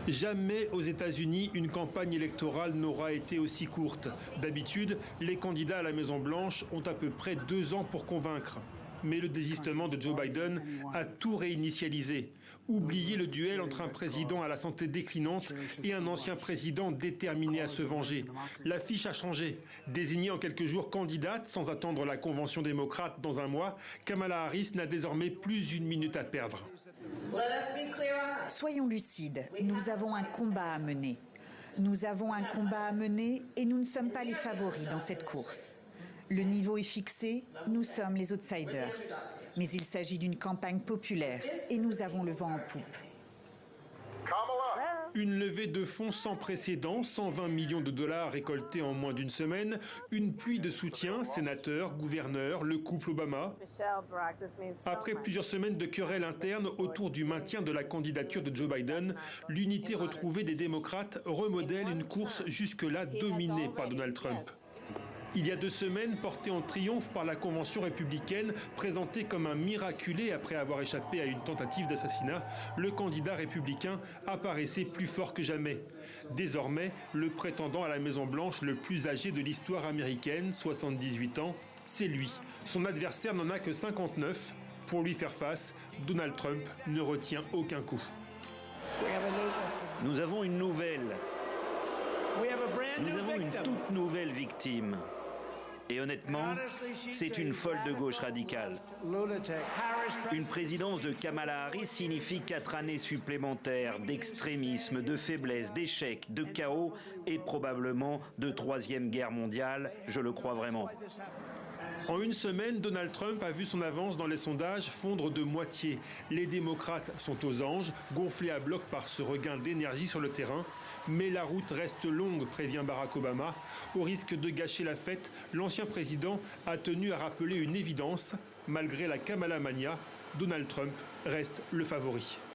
Jamais aux États-Unis, une campagne électorale n'aura été aussi courte. D'habitude, les candidats à la Maison-Blanche ont à peu près 2 ans pour convaincre. Mais le désistement de Joe Biden a tout réinitialisé. Oubliez le duel entre un président à la santé déclinante et un ancien président déterminé à se venger. L'affiche a changé. Désignée en quelques jours candidate sans attendre la convention démocrate dans un mois, Kamala Harris n'a désormais plus une minute à perdre. Soyons lucides, nous avons un combat à mener. Nous avons un combat à mener et nous ne sommes pas les favoris dans cette course. Le niveau est fixé, nous sommes les outsiders. Mais il s'agit d'une campagne populaire et nous avons le vent en poupe. Une levée de fonds sans précédent, 120 millions de dollars récoltés en moins d'une semaine, une pluie de soutien, sénateurs, gouverneurs, le couple Obama. Après plusieurs semaines de querelles internes autour du maintien de la candidature de Joe Biden, l'unité retrouvée des démocrates remodèle une course jusque-là dominée par Donald Trump. Il y a 2 semaines, porté en triomphe par la convention républicaine, présenté comme un miraculé après avoir échappé à une tentative d'assassinat, le candidat républicain apparaissait plus fort que jamais. Désormais, le prétendant à la Maison-Blanche le plus âgé de l'histoire américaine, 78 ans, c'est lui. Son adversaire n'en a que 59. Pour lui faire face, Donald Trump ne retient aucun coup. Nous avons une nouvelle. Nous avons une toute nouvelle victime. Et honnêtement, c'est une folle de gauche radicale. Une présidence de Kamala Harris signifie 4 années supplémentaires d'extrémisme, de faiblesse, d'échec, de chaos et probablement de 3e guerre mondiale, je le crois vraiment. En une semaine, Donald Trump a vu son avance dans les sondages fondre de moitié. Les démocrates sont aux anges, gonflés à bloc par ce regain d'énergie sur le terrain. Mais la route reste longue, prévient Barack Obama. Au risque de gâcher la fête, l'ancien président a tenu à rappeler une évidence. Malgré la Kamala Mania, Donald Trump reste le favori.